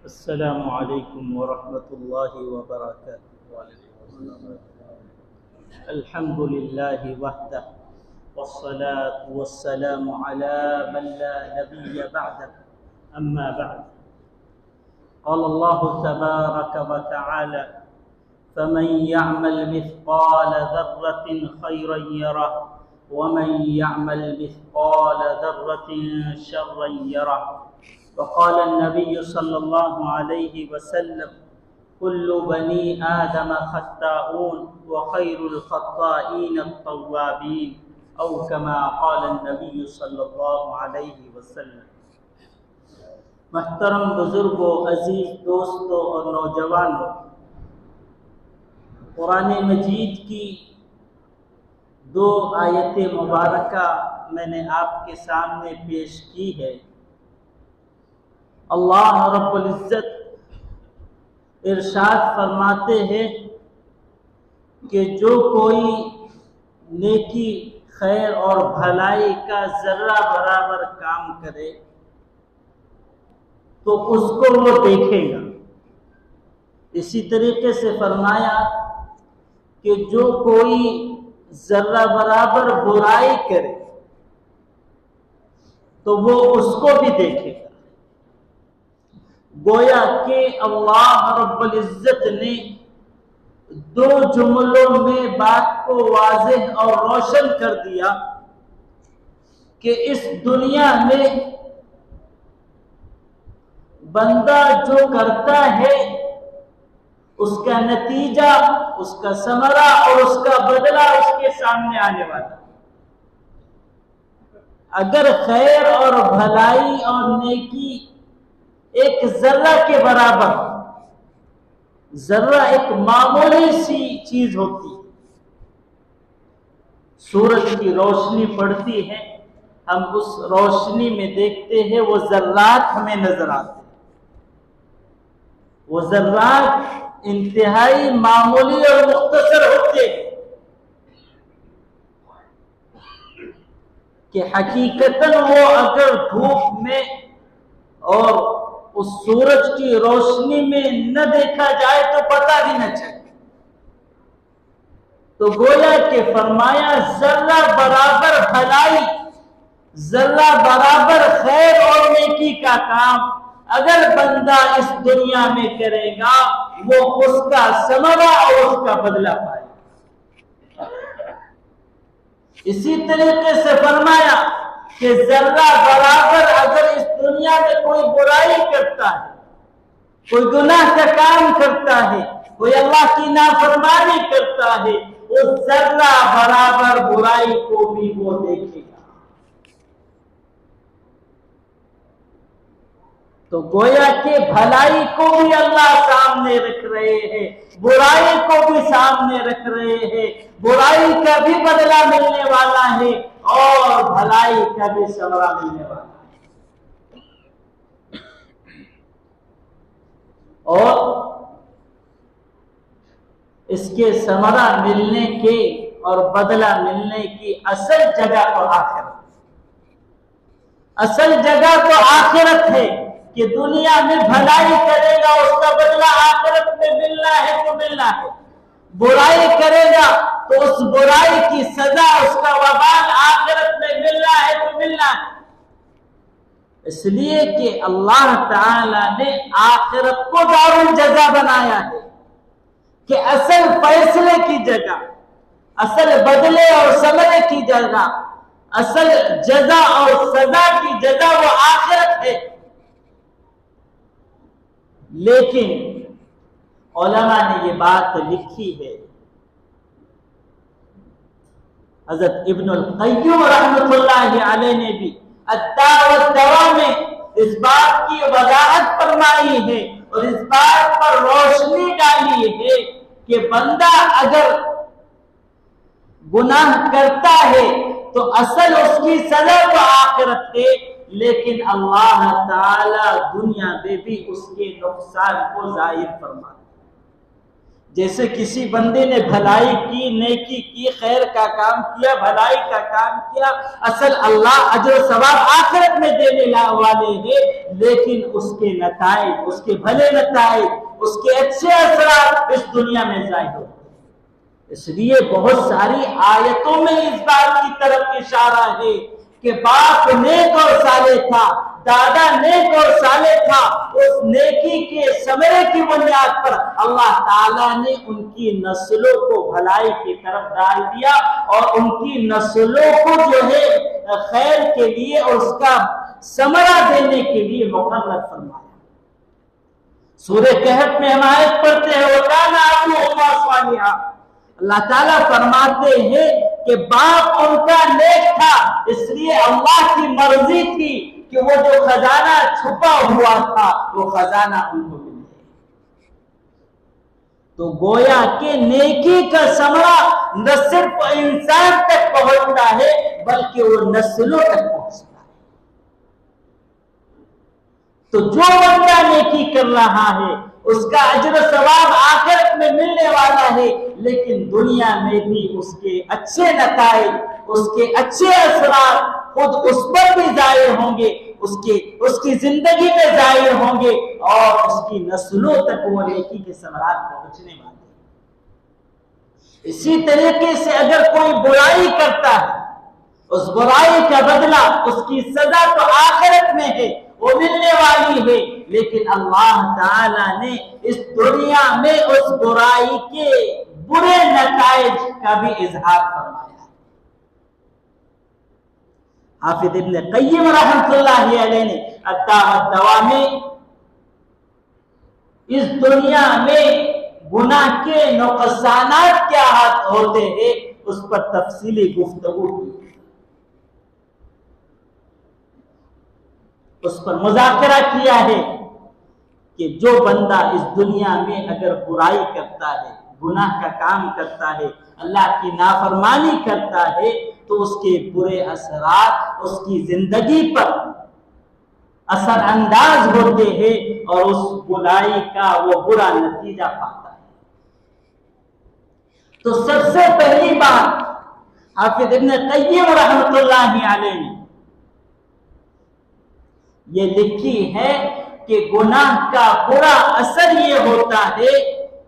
السلام علیکم ورحمۃ اللہ وبرکاتہ۔ الحمد للہ وحدہ والصلاة والسلام على من لا نبی بعدہ، اما بعد، قال اللہ تبارک وتعالی: فمن يعمل مثقال ذرة خيرا يره ومن يعمل مثقال ذرة شرا يره۔ وقال النبي صلى الله عليه وسلم: كل بني آدم خطاؤون وخير الخطائين التوابين، أو كما قال النبي صلى الله عليه وسلم۔ محترم بزرگوں، عزیز دوستوں اور نوجوانوں، قرآن مجید کی دو آیت مبارکہ میں نے آپ کے سامنے پیش کی ہے۔ اللہ رب العزت ارشاد فرماتے ہیں کہ جو کوئی نیکی، خیر اور بھلائی کا ذرہ برابر کام کرے تو اس کو وہ دیکھے گا۔ اسی طریقے سے فرمایا کہ جو کوئی ذرہ برابر برائی کرے تو وہ اس کو بھی دیکھے گا۔ گویا کہ اللہ رب العزت نے دو جملوں میں بات کو واضح اور روشن کر دیا کہ اس دنیا میں بندہ جو کرتا ہے اس کا نتیجہ، اس کا ثمرہ اور اس کا بدلہ اس کے سامنے آنے والا۔ اگر خیر اور بھلائی اور نیکی ایک ذرہ کے برابر، ذرہ ایک معمولی سی چیز ہوتی، سورج کی روشنی پڑتی ہے، ہم اس روشنی میں دیکھتے ہیں وہ ذرات ہمیں نظر آتے ہیں۔ وہ ذرات انتہائی معمولی اور مختصر ہوتے ہیں کہ حقیقتاً وہ اگر دھوپ میں اور اس سورج کی روشنی میں نہ دیکھا جائے تو پتہ بھی نہ چلے۔ تو گویا کہ فرمایا ذرہ برابر بھلائی، ذرہ برابر خیر اور نیکی کا کام اگر بندہ اس دنیا میں کرے گا وہ اس کا ثمرہ اور اس کا بدلہ پائے گا۔ اسی طریقے سے فرمایا کہ ذرہ برابر اگر اس دنیا میں کوئی برائی کرتا ہے، کوئی گناہ کا کام کرتا ہے، کوئی اللہ کی نافرمانی کرتا ہے، اس ذرہ برابر برائی کو بھی وہ دیکھے گا۔ تو گویا کہ بھلائی کو بھی اللہ سامنے رکھ رہے ہیں، برائی کو بھی سامنے رکھ رہے ہیں۔ برائی کا بھی بدلہ ملنے والا ہے اور بھلائی کا بھی ثمرہ ملنے والا ہے۔ اور اس کے ثمرہ ملنے کے اور بدلہ ملنے کی اصل جگہ تو آخرت، اصل جگہ تو آخرت ہے کہ دنیا میں بھلائی کرے گا اس کا بدلہ آخرت میں ملنا ہے تو ملنا ہے، برائی کرے گا تو اس برائی کی سزا، اس کا وبال آخرت میں ملنا ہے تو ملنا ہے۔ اس لیے کہ اللہ تعالی نے آخرت کو دار الجزا بنایا ہے کہ اصل فیصلے کی جگہ، اصل بدلے اور ثمرے کی جگہ، اصل جزا اور سزا کی جگہ وہ آخرت ہے۔ لیکن علماء نے یہ بات لکھی ہے، حضرت ابن القیم رحمۃ اللہ علیہ نے بھی الداء والدواء میں اس بات کی وضاحت فرمائی ہے اور اس بات پر روشنی ڈالی ہے کہ بندہ اگر گناہ کرتا ہے تو اصل اس کی سزا تو آخرت ہے، لیکن اللہ تعالی دنیا میں بھی اس کے نقصان کو ظاہر فرماتا ہے۔ جیسے کسی بندے نے بھلائی کی، نیکی کی، خیر کا کام کیا، بھلائی کا کام کیا، اصل اللہ اجر و ثواب آخرت میں دینے والے ہیں، لیکن اس کے نتائج، اس کے بھلے نتائج، اس کے اچھے اثرات اس دنیا میں ظاہر ہوتے ہیں۔ اس لیے بہت ساری آیتوں میں اس بات کی طرف اشارہ ہے کہ باپ نیک اور صالح تھا، دادا نیک اور صالح تھا، اس نیکی کے ثمرے کی بنیاد پر اللہ تعالیٰ نے ان کی نسلوں کو بھلائی کی طرف ڈال دیا اور ان کی نسلوں کو جو ہے خیر کے لیے اور اس کا ثمرہ دینے کے لیے مقرر فرمایا۔ سورہ کہف میں ہم آیت پڑھتے ہیں وَكَانَ أَبُوهُمَا صَالِحًا، اللہ تعالیٰ فرماتے ہیں کہ باپ ان کا نیک تھا، اس لیے اللہ کی مرضی تھی کہ وہ جو خزانہ چھپا ہوا تھا وہ خزانہ ان کو مل جائے۔ تو گویا کہ نیکی کا ثمرہ نہ صرف انسان تک پہنچتا ہے بلکہ وہ نسلوں تک پہنچتا ہے۔ تو جو بندہ نیکی کر رہا ہے اس کا اجر و ثواب آخرت میں ملنے والا ہے، لیکن دنیا میں بھی اس کے اچھے نتائج، اس کے اچھے اثرات خود اس پر بھی ظاہر ہوں گے، اس کی زندگی میں ظاہر ہوں گے اور اس کی نسلوں تک وہ نیکی کے ثمرات پہنچنے والے ہیں۔ اسی طریقے سے اگر کوئی برائی کرتا ہے، اس برائی کا بدلہ، اس کی سزا تو آخرت میں ہے، وہ ملنے والی ہے، لیکن اللہ تعالیٰ نے اس دنیا میں اس برائی کے برے نتائج کا بھی اظہار فرمایا ہے۔ حافظ ابن قیم رحمۃ اللہ علیہ نے الداء والدواء میں اس دنیا میں گناہ کے نقصانات کیا ہوتے ہیں اس پر تفصیلی گفتگو کی، اس پر مذاکرہ کیا ہے کہ جو بندہ اس دنیا میں اگر برائی کرتا ہے، گناہ کا کام کرتا ہے، اللہ کی نافرمانی کرتا ہے تو اس کے برے اثرات اس کی زندگی پر اثر انداز ہوتے ہیں اور اس برائی کا وہ برا نتیجہ پاتا ہے۔ تو سب سے پہلی بات حافظ ابن قیم رحمۃ اللہ علیہ نے یہ لکھی ہے کہ گناہ کا برا اثر یہ ہوتا ہے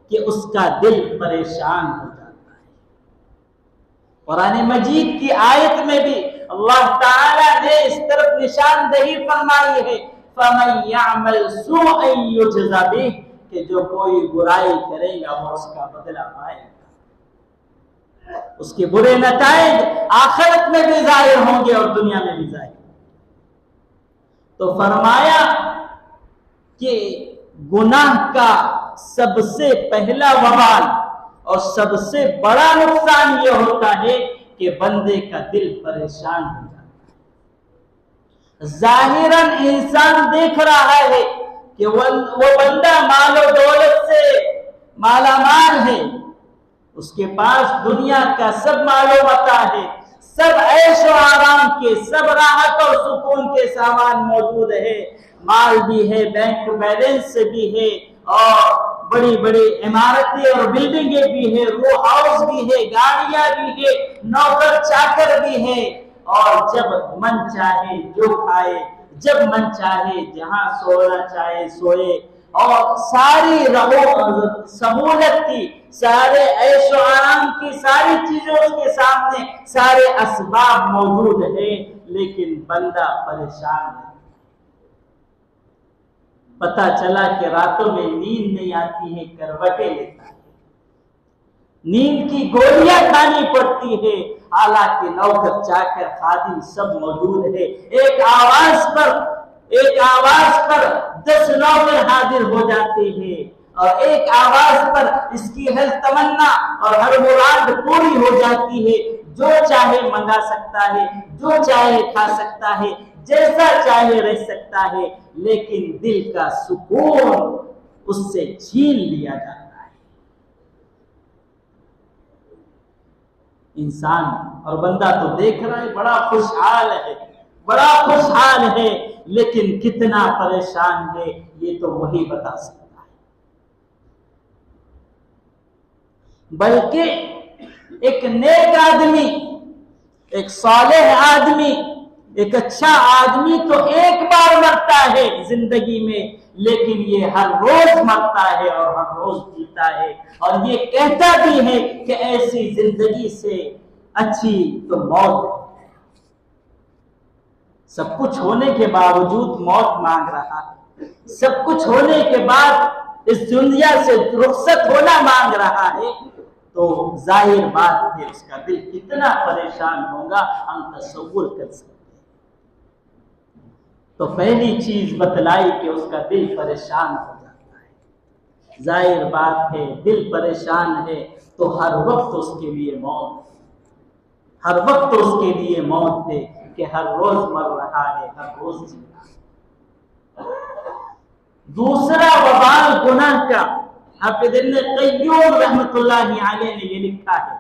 کہ اس کا دل پریشان ہو جاتا ہے۔ قرآن مجید کی آیت میں بھی اللہ تعالیٰ نے اس طرف نشاندہی فرمائی ہے فَمَن يَعْمَلْ سُوءًا يُجْزَ بِهِ، کہ جو کوئی برائی کرے گا وہ اس کا بدلہ پائے گا، اس کے برے نتائج آخرت میں بھی ظاہر ہوں گے اور دنیا میں بھی ظاہر ہوں گے۔ تو فرمایا کہ گناہ کا سب سے پہلا وبال اور سب سے بڑا نقصان یہ ہوتا ہے کہ بندے کا دل پریشان ہو جاتا ہے۔ ظاہراً انسان دیکھ رہا ہے کہ وہ بندہ مال و دولت سے مالا مال ہے، اس کے پاس دنیا کا سب مال و متاع ہے، سب عیش و آرام کے، سب راحت اور سکون کے سامان موجود ہے، مال بھی ہے، بینک بیلنس بھی ہے اور بڑی بڑی عمارتیں اور بلڈنگیں بھی ہے، رو ہاؤس بھی ہے، گاڑیاں بھی ہے، نوکر چاکر بھی ہے، اور جب من چاہے جو کھائے، جب من چاہے جہاں سونا چاہے سوئے، اور ساری سہولت کی، سارے عیش و آرام کی ساری چیزوں اس کے سامنے، سارے اسباب موجود ہیں، لیکن بندہ پریشان ہے۔ پتہ چلا کہ راتوں میں نیند نہیں آتی ہے، کروٹیں لیتا ہے، نیند کی گولیاں کھانی پڑتی ہے، حالانکہ نوکر چاکر خادم سب موجود ہے، ایک آواز پر 10 نوکر حاضر ہو جاتے ہیں، اور ایک آواز پر اس کی ہر تمنا اور ہر مراد پوری ہو جاتی ہے، جو چاہے منگا سکتا ہے، جو چاہے کھا سکتا ہے، جیسا چاہے رہ سکتا ہے، لیکن دل کا سکون اس سے چھین لیا جاتا ہے۔ انسان اور بندہ تو دیکھ رہا ہے بڑا خوشحال ہے، بڑا خوشحال ہے، لیکن کتنا پریشان ہے یہ تو وہی بتا سکتا ہے۔ بلکہ ایک نیک آدمی، ایک صالح آدمی، ایک اچھا آدمی تو ایک بار مرتا ہے زندگی میں، لیکن یہ ہر روز مرتا ہے اور ہر روز جیتا ہے، اور یہ کہتا بھی ہے کہ ایسی زندگی سے اچھی تو موت ہے۔ سب کچھ ہونے کے باوجود موت مانگ رہا ہے، سب کچھ ہونے کے بعد اس دنیا سے رخصت ہونا مانگ رہا ہے، تو ظاہر بات ہے اس کا دل کتنا پریشان ہوگا ہم تصور کر سکتے ہیں۔ تو پہلی چیز بتلائی کہ اس کا دل پریشان ہو جاتا ہے۔ ظاہر بات ہے دل پریشان ہے تو ہر وقت اس کے لیے موت، ہر وقت اس کے لیے موت ہے کہ ہر روز مر رہا ہے، ہر روز جی رہا ہے۔ دوسرا وبال گناہ کا، حافظ ابن قیم رحمۃ اللہ علیہ نے یہ لکھا ہے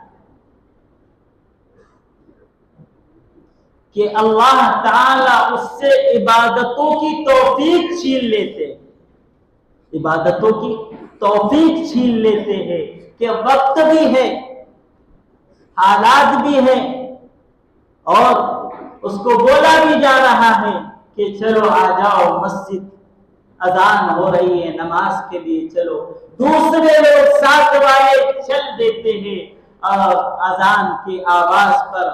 کہ اللہ تعالی اس سے عبادتوں کی توفیق چھین لیتے ہیں، عبادتوں کی توفیق چھین لیتے ہیں کہ وقت بھی ہے، حالات بھی ہے، اور اس کو بولا بھی جا رہا ہے کہ چلو آ جاؤ مسجد، اذان ہو رہی ہے نماز کے لیے چلو، دوسرے لوگ ساتھ والے چل دیتے ہیں اور اذان کی آواز پر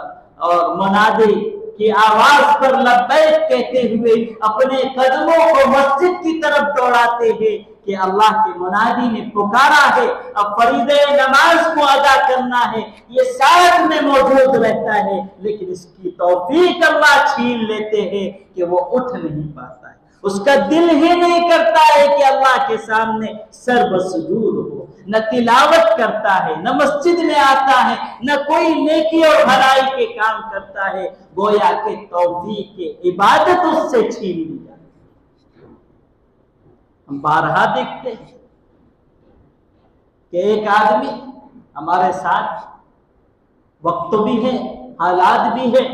اور منادی کی آواز پر لبیک کہتے ہوئے اپنے قدموں کو مسجد کی طرف دوڑاتے ہیں کہ اللہ کے منادی نے پکارا ہے، اب فریضہ نماز کو ادا کرنا ہے، یہ ساتھ میں موجود رہتا ہے، لیکن اس کی توفیق اللہ چھین لیتے ہیں کہ وہ اٹھ نہیں پاتا ہے، اس کا دل ہی نہیں کرتا ہے کہ اللہ کے سامنے سر بسجود ہو، نہ تلاوت کرتا ہے، نہ مسجد میں آتا ہے، نہ کوئی نیکی اور بھلائی کے کام کرتا ہے، گویا کہ توفیق کی عبادت اس سے چھین لی جاتی ہے۔ ہم بارہا دیکھتے ہیں کہ ایک آدمی ہمارے ساتھ وقت بھی ہے، حالات بھی ہے،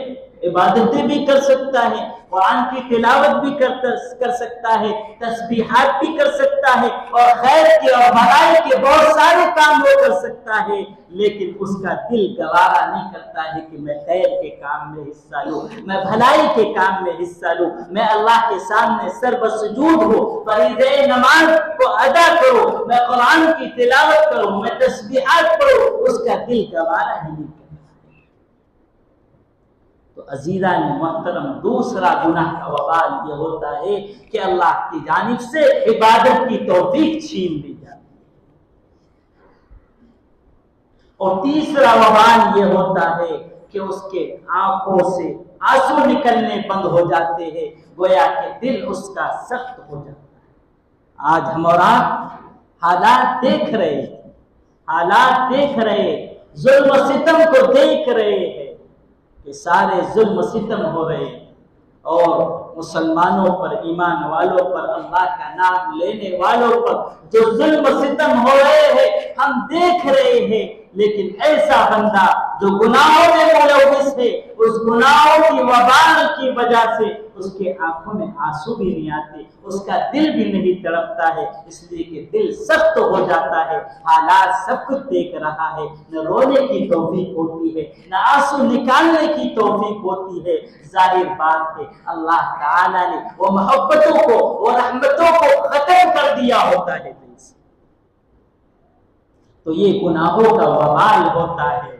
عبادتیں بھی کر سکتا ہے، قرآن کی تلاوت بھی کر سکتا ہے، تسبیحات بھی کر سکتا ہے، اور خیر کے اور بھلائی کے بہت سارے کام وہ کر سکتا ہے، لیکن اس کا دل گوارا نہیں کرتا ہے کہ میں خیر کے کام میں حصہ لوں، میں بھلائی کے کام میں حصہ لوں، میں اللہ کے سامنے سر بسجود ہوں، فریضہ نماز کو ادا کروں، میں قرآن کی تلاوت کروں، میں تسبیحات پڑھوں، اس کا دل گوارا نہیں کرتا۔ تو عزیزان محترم، دوسرا گناہ کا وبال یہ ہوتا ہے کہ اللہ کی جانب سے عبادت کی توفیق چھین لی جاتی ہے، اور تیسرا وبال یہ ہوتا ہے کہ اس کے آنکھوں سے آنسو نکلنے بند ہو جاتے ہیں، گویا کہ دل اس کا سخت ہو جاتا ہے۔ آج ہم اور آپ حالات دیکھ رہے ہیں، حالات دیکھ رہے ہیں، ظلم و ستم کو دیکھ رہے ہیں کہ سارے ظلم و ستم ہو رہے ہیں، اور مسلمانوں پر، ایمان والوں پر، اللہ کا نام لینے والوں پر جو ظلم و ستم ہو رہے ہیں ہم دیکھ رہے ہیں، لیکن ایسا بندہ جو گناہوں میں ملوث ہے، اس گناہوں کی وبال کی وجہ سے اس کے آنکھوں میں آنسو بھی نہیں آتے، اس کا دل بھی نہیں تڑپتا ہے، اس لیے کہ دل سخت ہو جاتا ہے، حالات سب کچھ دیکھ رہا ہے، نہ رونے کی توفیق ہوتی ہے، نہ آنسو نکالنے کی توفیق ہوتی ہے۔ ظاہر بات ہے اللہ تعالیٰ نے وہ محبتوں کو، وہ رحمتوں کو ختم کر دیا ہوتا ہے دل سے۔ تو یہ گناہوں کا وبال ہوتا ہے،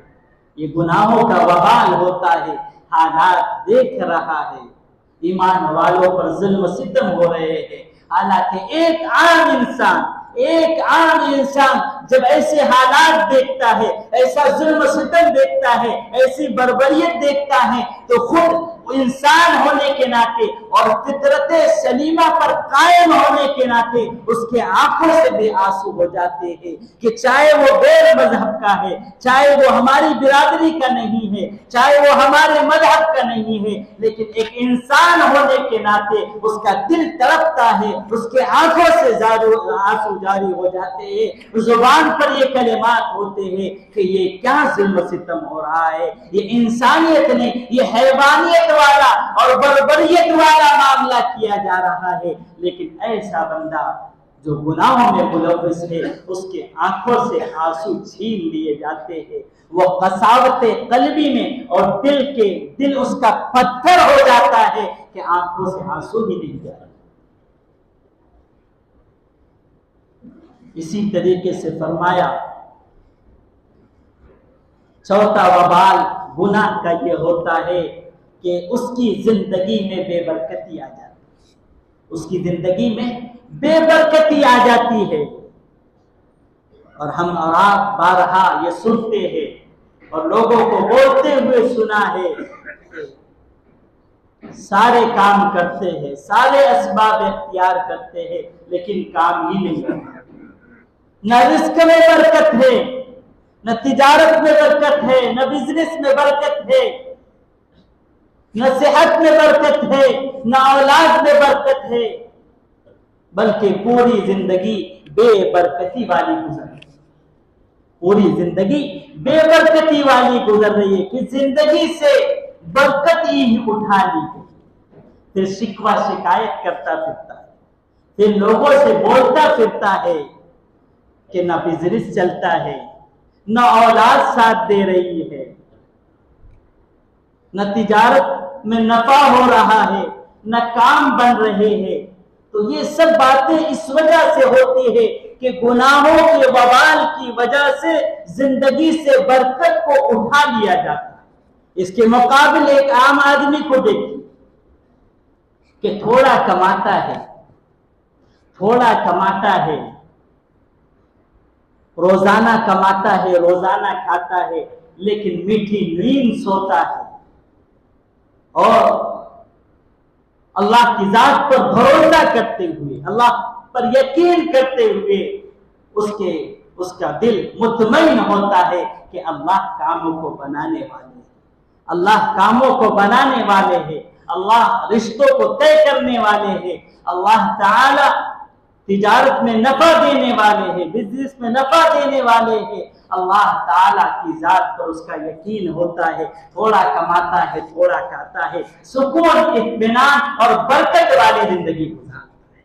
یہ گناہوں کا وبال ہوتا ہے، حالات دیکھ رہا ہے، ایمان والوں پر ظلم و ستم ہو رہے ہیں، حالانکہ ایک عام انسان جب ایسے حالات دیکھتا ہے، ایسا ظلم و ستم دیکھتا ہے، ایسی بربریت دیکھتا ہے، تو خود انسان ہونے کے ناطے اور فطرت سلیمہ پر قائم ہونے کے ناطے اس کے آنکھوں سے بھی آنسو ہو جاتے ہیں، کہ چاہے وہ غیر مذہب کا ہے، چاہے وہ ہماری برادری کا نہیں ہے، چاہے وہ ہمارے مذہب کا نہیں ہے، لیکن ایک انسان ہونے کے ناطے اس کا دل تڑپتا ہے، اس کے آنکھوں سے آنسو جاری ہو جاتے ہیں، زبان پر یہ کلمات ہوتے ہیں کہ یہ کیا ظلم و ستم ہو رہا ہے، یہ انسانیت نے یہ حیوانیت والا اور بربریت والا معاملہ کیا جا رہا ہے۔ لیکن ایسا بندہ جو گناہوں میں ملوث ہے اس کے آنکھوں سے آنسو چھین لیے جاتے ہیں، وہ قساوت قلبی میں اور دل اس کا پتھر ہو جاتا ہے کہ آنکھوں سے آنسو ہی نہیں جا رہا۔ اسی طریقے سے فرمایا چوتھا وبال گناہ کا یہ ہوتا ہے کہ اس کی زندگی میں بے برکتی آ جاتی ہے، اس کی زندگی میں بے برکتی آ جاتی ہے۔ اور ہم اور آپ بارہا یہ سنتے ہیں اور لوگوں کو بولتے ہوئے سنا ہے کہ سارے کام کرتے ہیں، سارے اسباب اختیار کرتے ہیں، لیکن کام ہی نہیں کرتے۔ نہ رزق میں برکت ہے، نہ تجارت میں برکت ہے، نہ بزنس میں برکت ہے، نہ صحت میں برکت ہے، نہ اولاد میں برکت ہے، بلکہ پوری زندگی بے برکتی والی گزر رہی ہے۔ پوری زندگی بے برکتی والی گزر رہی ہے کہ زندگی سے برکت ہی اٹھا لی ہے، پھر شکوہ شکایت کرتا پھرتا ہے، پھر لوگوں سے بولتا پھرتا ہے کہ نہ بزنس چلتا ہے، نہ اولاد ساتھ دے رہی ہے، نہ تجارت میں نفع ہو رہا ہے، نہ کام بن رہے ہیں۔ تو یہ سب باتیں اس وجہ سے ہوتی ہے کہ گناہوں کے وبال کی وجہ سے زندگی سے برکت کو اٹھا لیا جاتا ہے۔ اس کے مقابل ایک عام آدمی کو دیکھیں کہ تھوڑا کماتا ہے، روزانہ کماتا ہے، روزانہ کھاتا ہے، لیکن میٹھی نیند سوتا ہے اور اللہ کی ذات پر بھروسہ کرتے ہوئے، اللہ پر یقین کرتے ہوئے اس کا دل مطمئن ہوتا ہے کہ اللہ کاموں کو بنانے والے ہیں، اللہ کاموں کو بنانے والے ہیں، اللہ رشتوں کو طے کرنے والے ہیں، اللہ تعالی تجارت میں نفع دینے والے ہیں، بزنس میں نفع دینے والے ہیں۔ اللہ تعالیٰ کی ذات پر اس کا یقین ہوتا ہے، تھوڑا کماتا ہے، تھوڑا کھاتا ہے، سکون، اطمینان اور برکت والی زندگی گزارتا ہے۔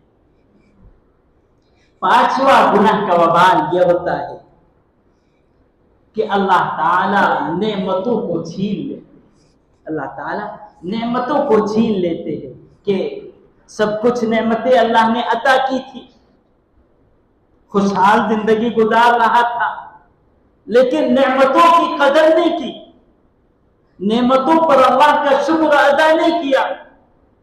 پانچواں گناہ کا وبال یہ ہوتا ہے کہ اللہ تعالیٰ نعمتوں کو چھین لیتے ہیں، اللہ تعالیٰ نعمتوں کو چھین لیتے ہیں کہ سب کچھ نعمتیں اللہ نے عطا کی تھی، خوشحال زندگی گزار رہا تھا، لیکن نعمتوں کی قدر نہیں کی، نعمتوں پر اللہ کا شکر ادا نہیں کیا۔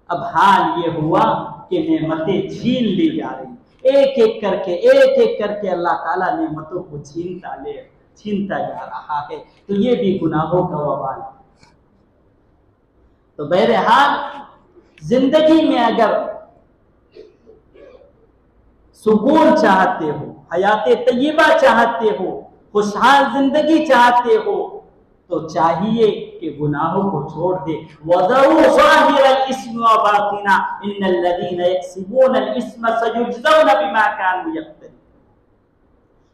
اب حال یہ ہوا کہ نعمتیں چھین لی جا رہی، ایک ایک کر کے اللہ تعالیٰ نعمتوں کو چھینتا جا رہا ہے۔ تو یہ بھی گناہوں کا وبال ہے۔ تو بہرحال زندگی میں اگر سکون چاہتے ہو، حیات طیبہ چاہتے ہو، خوشحال زندگی چاہتے ہو، تو چاہیے کہ گناہوں کو چھوڑ دے۔ وَذَرُوا ظَاهِرَ الْإِثْمِ وَبَاطِنَهُ إِنَّ الَّذِينَ يَكْسِبُونَ الْإِثْمَ سَيُجْزَوْنَ بِمَا كَانُوا يَكْسِبُونَ،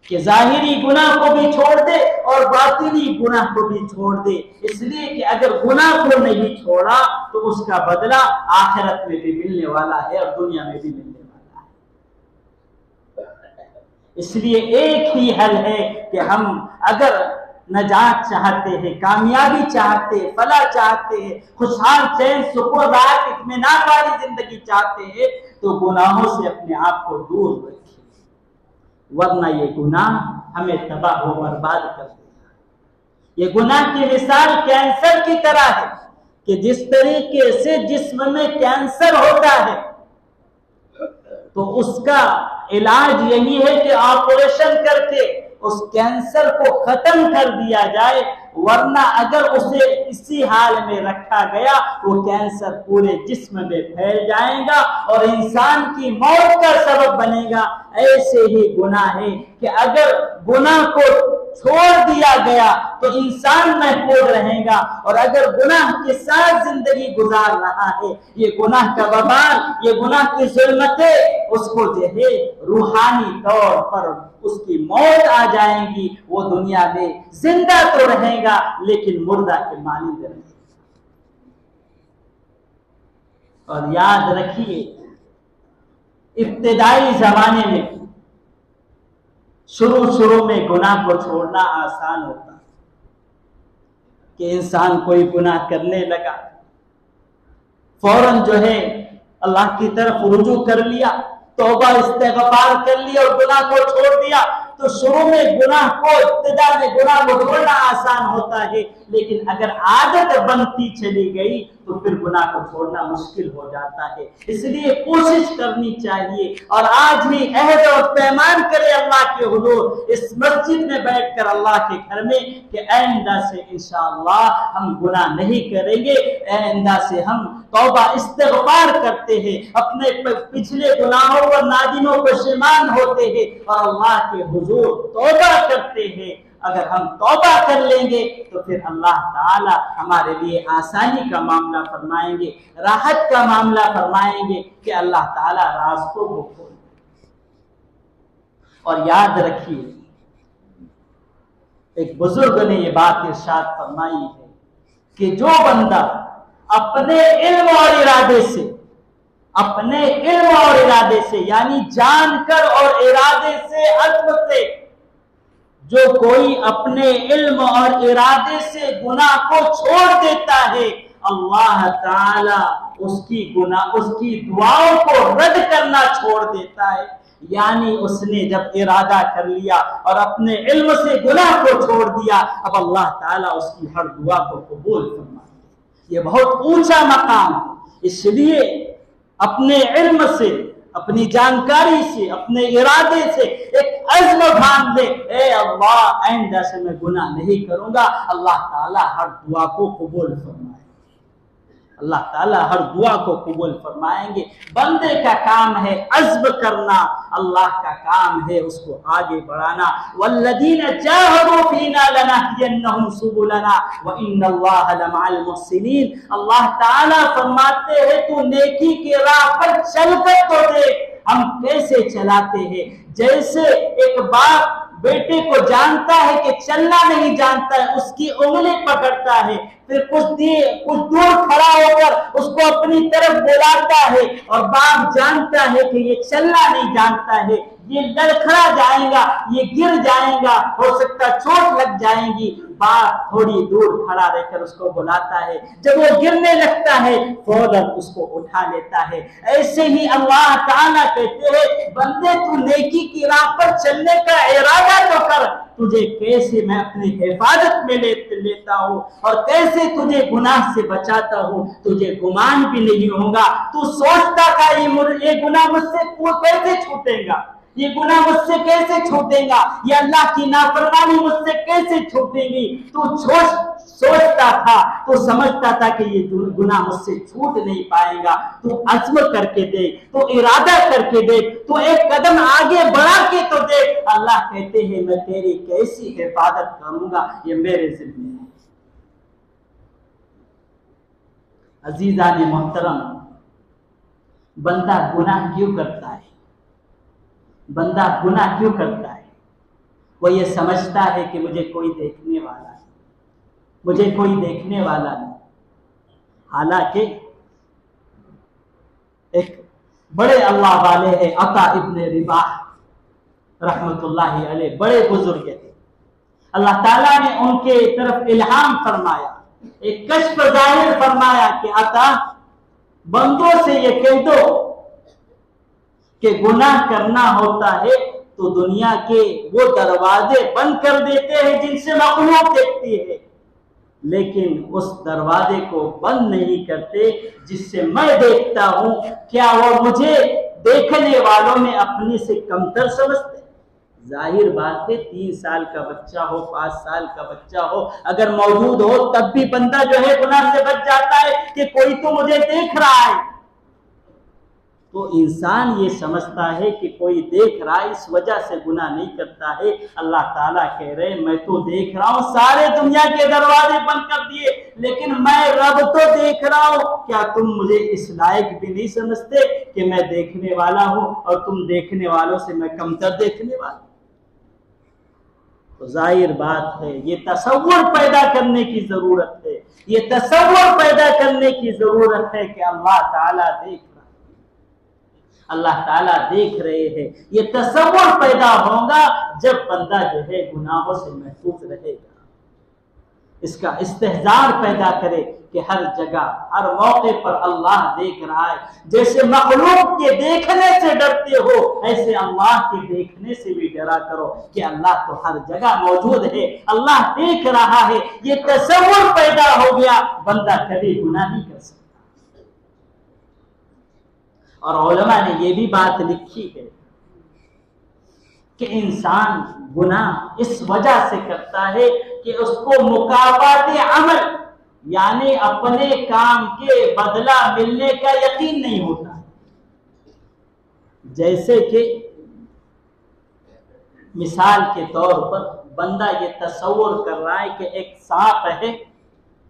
کہ ظاہری گناہ کو بھی چھوڑ دے اور باطنی گناہ کو بھی چھوڑ دے، اس لیے کہ اگر گناہ کو نہیں چھوڑا تو اس کا بدلہ آخرت میں بھی ملنے والا ہے اور دنیا میں بھی ملنے والا ہے۔ اس لیے ایک ہی حل ہے کہ ہم اگر نجات چاہتے ہیں، کامیابی چاہتے ہیں، فلاح چاہتے ہیں، خوشحال چین سکون راحت اطمینان والی زندگی چاہتے ہیں، تو گناہوں سے اپنے آپ کو دور رکھیں، ورنہ یہ گناہ ہمیں تباہ و برباد کر دے گا۔ یہ گناہ کی مثال کینسر کی طرح ہے کہ جس طریقے سے جسم میں کینسر ہوتا ہے تو اس کا علاج یہی ہے کہ آپریشن کر کے اس کینسر کو ختم کر دیا جائے، ورنہ اگر اسے اسی حال میں رکھا گیا وہ کینسر پورے جسم میں پھیل جائے گا اور انسان کی موت کا سبب بنے گا۔ ایسے ہی گناہ ہے کہ اگر گناہ کو چھوڑ دیا گیا تو انسان محفوظ رہے گا، اور اگر گناہ کے ساتھ زندگی گزار رہا ہے، یہ گناہ کا وبال، یہ گناہ کی ظلمتیں اس کو جو ہے روحانی طور پر اس کی موت آ جائے گی، وہ دنیا میں زندہ تو رہے گا لیکن مردہ کے مانند رہے گا۔ اور یاد رکھیے ابتدائی زمانے میں شروع میں گناہ کو چھوڑنا آسان ہوتا کہ انسان کوئی گناہ کرنے لگا فوراً جو ہے اللہ کی طرف رجوع کر لیا، توبہ استغفار کر لیا اور گناہ کو چھوڑ دیا، تو شروع میں ابتدا میں گناہ کو چھوڑنا آسان ہوتا ہے، لیکن اگر عادت بنتی چلی گئی تو پھر گناہ کو چھوڑنا مشکل ہو جاتا ہے۔ اس لیے کوشش کرنی چاہیے اور آج ہی عہد اور پیمان کرے اللہ کے حضور اس مسجد میں بیٹھ کر اللہ کے گھر میں کہ آئندہ سے انشاءاللہ ہم گناہ نہیں کریں گے، آئندہ سے ہم توبہ استغفار کرتے ہیں، اپنے پچھلے گناہوں اور نادموں کو پشیمان ہوتے ہیں اور اللہ کے حضور توبہ کرتے ہیں۔ اگر ہم توبہ کر لیں گے تو پھر اللہ تعالی ہمارے لیے آسانی کا معاملہ فرمائیں گے، راحت کا معاملہ فرمائیں گے کہ اللہ تعالی راستوں کو کھولیں۔ اور یاد رکھیے ایک بزرگ نے یہ بات ارشاد فرمائی ہے کہ جو بندہ اپنے علم اور ارادے سے یعنی جان کر اور ارادے سے عزم سے جو کوئی اپنے علم اور ارادے سے گناہ کو چھوڑ دیتا ہے، اللہ تعالی اس کی دعاؤں کو رد کرنا چھوڑ دیتا ہے۔ یعنی اس نے جب ارادہ کر لیا اور اپنے علم سے گناہ کو چھوڑ دیا، اب اللہ تعالیٰ اس کی ہر دعا کو قبول فرمائے۔ یہ بہت اونچا مقام ہے، اس لیے اپنے علم سے، اپنی جانکاری سے، اپنے ارادے سے ایک عزم باندھ لے، اے اللہ آئندہ سے میں گناہ نہیں کروں گا، اللہ تعالیٰ ہر دعا کو قبول فرمائے، اللہ تعالیٰ ہر دعا کو قبول فرمائیں گے۔ بندے کا کام ہے عزم کرنا، اللہ کا کام ہے اس کو آگے بڑھانا۔ والذین جاہدوا فینا لنہدینہم سبلنا وان اللہ لمع المحسنین۔ اللہ تعالیٰ فرماتے ہیں تو نیکی کی راہ پر چل کر تو دیکھ ہم کیسے چلاتے ہیں۔ جیسے ایک باپ بیٹے کو جانتا ہے کہ چلنا نہیں جانتا ہے، اس کی انگلی پکڑتا ہے، پھر کچھ دور کھڑا ہو کر اس کو اپنی طرف بلاتا ہے، اور باپ جانتا ہے کہ یہ چلنا نہیں جانتا ہے، یہ لڑکھڑا جائے گا، یہ گر جائے گا، ہو سکتا چوٹ لگ جائے گی، باپ تھوڑی دور کھڑا رہ کر اس کو بلاتا ہے، جب وہ گرنے لگتا ہے فوراً اس کو اٹھا لیتا ہے۔ ایسے ہی اللہ تعالیٰ کہتے ہیں بندے تو نیکی کی راہ پر چلنے کا ارادہ تو کر، تجھے کیسے میں اپنی حفاظت میں لیتا ہوں اور کیسے تجھے گناہ سے بچاتا ہوں، تجھے گمان بھی نہیں ہوگا۔ تو سوچتا تھا یہ گناہ مجھ سے کیسے چھوٹے گا، یہ گناہ مجھ سے کیسے چھوٹے گا، یہ اللہ کی نافرمانی مجھ سے کیسے چھوٹے گی۔ تو سوچتا تھا، تو سمجھتا تھا کہ یہ گناہ مجھ سے چھوٹ نہیں پائے گا۔ تو عزم کر کے دیکھ، تو ارادہ کر کے دیکھ، تو ایک قدم آگے بڑھا کے تو دیکھ، اللہ کہتے ہیں میں تیری کیسی حفاظت کروں گا، یہ میرے ذمہ ہے۔ عزیزان محترم، بندہ گناہ کیوں کرتا ہے؟ بندہ گناہ کیوں کرتا ہے؟ وہ یہ سمجھتا ہے کہ مجھے کوئی دیکھنے والا نہیں، مجھے کوئی دیکھنے والا نہیں۔ حالانکہ ایک بڑے اللہ والے ہیں عطا ابن رباح رحمت اللہ علیہ، بڑے بزرگ تھے، اللہ تعالیٰ نے ان کے طرف الہام فرمایا، ایک کشف ظاہر فرمایا کہ عطا بندوں سے یہ کہہ دو کہ گناہ کرنا ہوتا ہے تو دنیا کے وہ دروازے بند کر دیتے ہیں جن سے مخلوق دیکھتی ہے، لیکن اس دروازے کو بند نہیں کرتے جس سے میں دیکھتا ہوں۔ کیا وہ مجھے دیکھنے والوں میں اپنے سے کمتر سمجھتے؟ ظاہر بات ہے 3 سال کا بچہ ہو، 5 سال کا بچہ ہو، اگر موجود ہو تب بھی بندہ جو ہے گناہ سے بچ جاتا ہے کہ کوئی تو مجھے دیکھ رہا ہے۔ تو انسان یہ سمجھتا ہے کہ کوئی دیکھ رہا ہے، اس وجہ سے گناہ نہیں کرتا ہے۔ اللہ تعالیٰ کہہ رہے میں تو دیکھ رہا ہوں، سارے دنیا کے دروازے بند کر دیے، لیکن میں رب تو دیکھ رہا ہوں۔ کیا تم مجھے اس لائق بھی نہیں سمجھتے کہ میں دیکھنے والا ہوں اور تم دیکھنے والوں سے میں کمتر دیکھنے والا ہوں؟ تو ظاہر بات ہے یہ تصور پیدا کرنے کی ضرورت ہے، یہ تصور پیدا کرنے کی ضرورت ہے کہ اللہ تعالیٰ دیکھ، اللہ تعالیٰ دیکھ رہے ہیں. یہ تصور پیدا ہوگا جب بندہ جو ہے گناہوں سے محفوظ رہے گا. اس کا استحضار پیدا کرے کہ ہر جگہ ہر موقع پر اللہ دیکھ رہا ہے. جیسے مخلوق کے دیکھنے سے ڈرتے ہو ایسے اللہ کے دیکھنے سے بھی ڈرا کرو کہ اللہ تو ہر جگہ موجود ہے, اللہ دیکھ رہا ہے. یہ تصور پیدا ہو گیا بندہ کبھی گناہ نہیں کر سکتا. اور علماء نے یہ بھی بات لکھی ہے کہ انسان گناہ اس وجہ سے کرتا ہے کہ اس کو مکافات عمل یعنی اپنے کام کے بدلہ ملنے کا یقین نہیں ہوتا. جیسے کہ مثال کے طور پر بندہ یہ تصور کر رہا ہے کہ ایک سانپ ہے,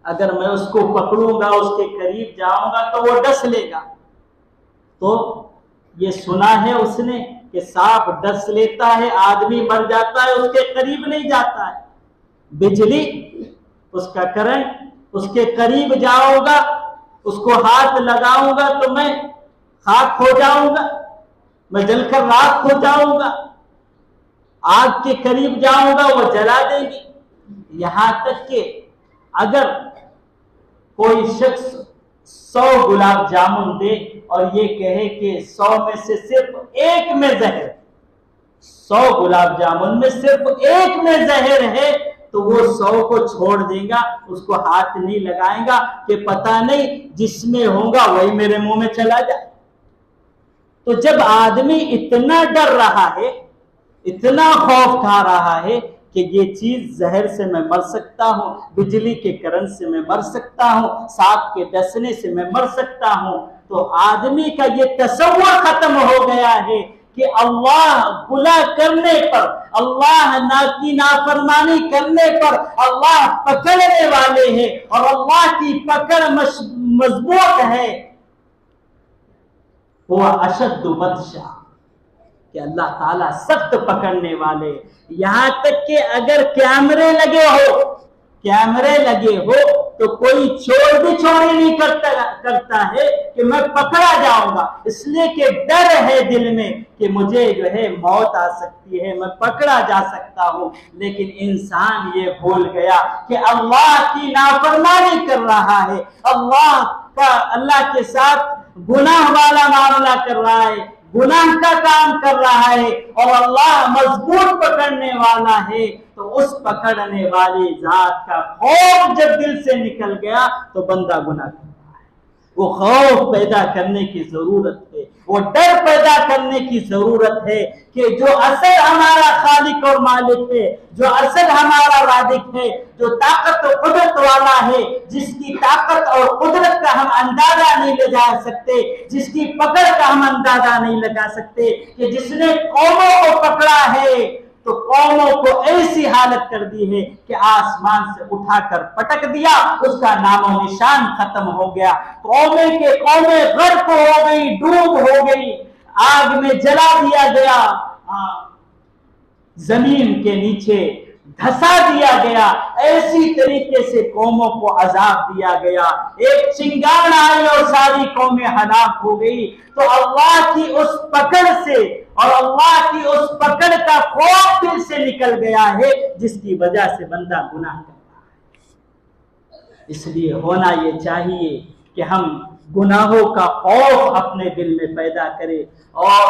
اگر میں اس کو پکڑوں گا اس کے قریب جاؤں گا تو وہ ڈس لے گا. تو یہ سنا ہے اس نے کہ سانپ ڈس لیتا ہے, آدمی مر جاتا ہے, اس کے قریب نہیں جاتا ہے. بجلی اس کا کرنٹ, اس کے قریب جاؤں گا, اس کو ہاتھ لگاؤں گا تو میں خاک ہو جاؤں گا, میں جل کر راکھ ہو جاؤں گا. آگ کے قریب جاؤں گا وہ جلا دے گی. یہاں تک کہ اگر کوئی شخص 100 گلاب جامن دے اور یہ کہے کہ 100 میں سے صرف ایک میں زہر, 100 گلاب جامن میں صرف ایک میں زہر ہے, تو وہ 100 کو چھوڑ دے گا, اس کو ہاتھ نہیں لگائے گا کہ پتہ نہیں جس میں ہوگا وہی میرے منہ میں چلا جائے. تو جب آدمی اتنا ڈر رہا ہے, اتنا خوف کھا رہا ہے کہ یہ چیز زہر سے میں مر سکتا ہوں, بجلی کے کرنٹ سے میں مر سکتا ہوں, سانپ کے ڈسنے سے میں مر سکتا ہوں, تو آدمی کا یہ تصور ختم ہو گیا ہے کہ اللہ گناہ کرنے پر, اللہ کی نافرمانی کرنے پر اللہ پکڑنے والے ہیں اور اللہ کی پکڑ مضبوط ہے. وہ اشد بطشا کہ اللہ تعالیٰ سخت پکڑنے والے. یہاں تک کہ اگر کیمرے لگے ہو تو کوئی چھوڑ بھی چھوڑی نہیں کرتا ہے کہ میں پکڑا جاؤں گا, اس لیے کہ ڈر ہے دل میں کہ مجھے جو ہے موت آ سکتی ہے, میں پکڑا جا سکتا ہوں. لیکن انسان یہ بھول گیا کہ اللہ کی نافرمانی کر رہا ہے, اللہ کے ساتھ گناہ والا معاملہ کر رہا ہے, گناہ کا کام کر رہا ہے, اور اللہ مضبوط پکڑنے والا ہے. تو اس پکڑنے والی ذات کا خوف جب دل سے نکل گیا تو بندہ گناہ کرتا ہے. وہ خوف پیدا کرنے کی ضرورت ہے, وہ ڈر پیدا کرنے کی ضرورت ہے کہ جو اصل ہمارا خالق اور مالک ہے, جو اصل ہمارا رازق ہے, جو طاقت و قدرت والا ہے, جس کی طاقت اور قدرت کا ہم اندازہ نہیں لگا سکتے, جس کی پکڑ کا ہم اندازہ نہیں لگا سکتے, کہ جس نے قوموں کو پکڑا ہے تو قوموں کو ایسی حالت کر دی ہے کہ آسمان سے اٹھا کر پٹک دیا, اس کا نام و نشان ختم ہو گیا. قومیں کے قومیں غرق ہو گئی, ڈوب ہو گئی, آگ میں جلا دیا گیا, زمین کے نیچے دھسا دیا گیا. ایسی طریقے سے قوموں کو عذاب دیا گیا. ایک چنگان آئی اور ساری قومیں ہلاک ہو گئی. تو اللہ کی اس پکڑ سے اور اللہ کی اس پکڑ کا خوف دل سے نکل گیا ہے, جس کی وجہ سے بندہ گناہ کرتا ہے. اس لیے ہونا یہ چاہیے کہ ہم گناہوں کا خوف اپنے دل میں پیدا کریں. اور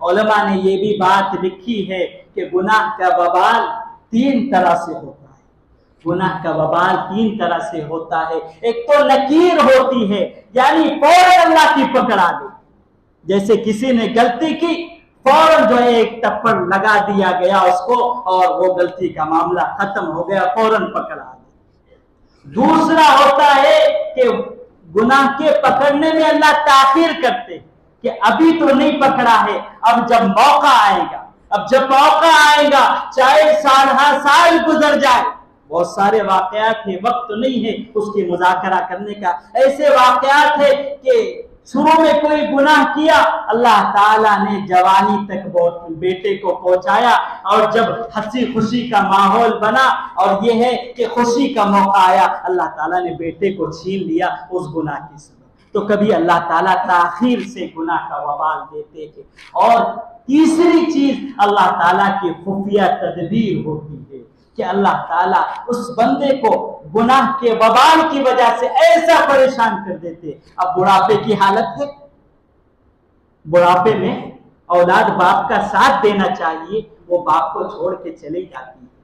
علماء نے یہ بھی بات لکھی ہے کہ گناہ کا وبال 3 طرح سے ہوتا ہے. گناہ کا وبال 3 طرح سے ہوتا ہے. ایک تو نکیر ہوتی ہے, یعنی فوراً اللہ کی پکڑ آ گئی. جیسے کسی نے غلطی کی, فوراً جو ہے ایک تپڑ لگا دیا گیا اس کو, اور وہ غلطی کا معاملہ ختم ہو گیا, فوراً پکڑ آ گئی. دوسرا ہوتا ہے کہ گناہ کے پکڑنے میں اللہ تاخیر کرتے کہ ابھی تو نہیں پکڑا ہے, اب جب موقع آئے گا, جب موقع آئے گا, چاہے سال گزر جائے. بہت سارے واقعات ہیں, وقت تو نہیں ہے اس کی مذاکرہ کرنے کا. ایسے واقعات ہیں کہ شروع میں کوئی گناہ کیا, اللہ تعالیٰ نے جوانی تک بیٹے کو پہنچایا, اور جب ہنسی خوشی کا ماحول بنا اور یہ ہے کہ خوشی کا موقع آیا, اللہ تعالیٰ نے بیٹے کو چھین لیا اس گناہ کی سبب. تو تو کبھی اللہ تعالیٰ تاخیر سے گناہ کا وبال دیتے ہیں۔ اور تیسری چیز اللہ تعالیٰ کی خفیہ تدبیر ہوتی ہے کہ اللہ تعالیٰ اس بندے کو گناہ کے وبال کی وجہ سے ایسا پریشان کر دیتے۔ اب بڑھاپے کی حالت ہے، بڑھاپے میں اولاد باپ کا ساتھ دینا چاہیے، وہ باپ کو چھوڑ کے چلی جاتی ہے،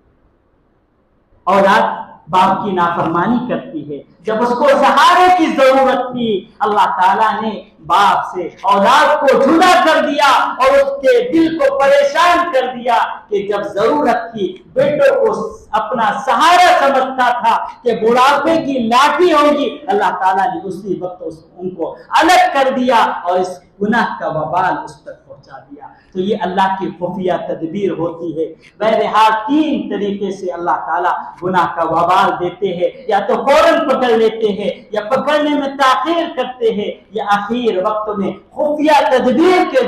اولاد باپ کی نافرمانی کرتی ہے۔ جب اس کو سہارے کی ضرورت تھی، اللہ تعالیٰ نے باپ سے اولاد کو جدا کر دیا اور اس کے دل کو پریشان کر دیا کہ جب ضرورت تھی بیٹوں کو اپنا سہارا سمجھتا تھا کہ بڑھاپے کی لاٹھی ہوگی، اللہ تعالیٰ نے اسی وقت ان کو الگ کر دیا اور اس گناہ کا وبال اس تک پہنچا دیا۔ تو یہ اللہ کی خفیہ تدبیر ہوتی ہے۔ بہرحال تین طریقے سے اللہ تعالیٰ گناہ کا وبال دیتے ہیں، یا تو فوراً پکڑ لیتے ہیں، یا پکڑنے میں تاخیر کرتے ہیں، یا آخر وقت میں خفیہ تدبیر کے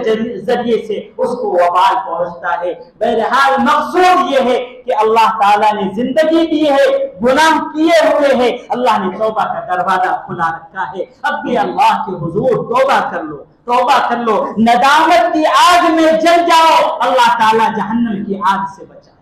ذریعے سے اس کو وبال پہنچتا ہے۔ بہرحال مقصود یہ ہے کہ اللہ تعالیٰ نے زندگی دی ہے، گناہ کیے ہوئے ہیں، اللہ نے توبہ کا دروازہ کھلا رکھا ہے۔ اب بھی اللہ کے حضور توبہ کر لو، توبہ کر لو، ندامت کی آگ میں جل جاؤ، اللہ تعالیٰ جہنم کی آگ سے بچائے۔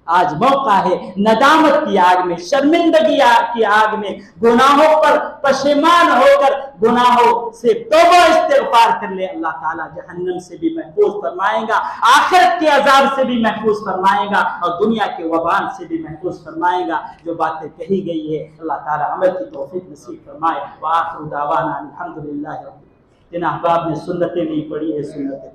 آج موقع ہے ندامت کی آگ میں، شرمندگی کی آگ میں، گناہوں پر پشیمان ہو کر گناہوں سے توبہ استغفار کر لے، اللہ تعالیٰ جہنم سے بھی محفوظ فرمائے گا، آخرت کے عذاب سے بھی محفوظ فرمائے گا، اور دنیا کے وبال سے بھی محفوظ فرمائے گا۔ جو باتیں کہی گئی ہے اللہ تعالیٰ عمل کی توفیق نصیب فرمائے۔ وآخر دعوانا الحمدللہ رب العالمین۔ جن احباب نے سنتیں نہیں پڑھی ہے سنتیں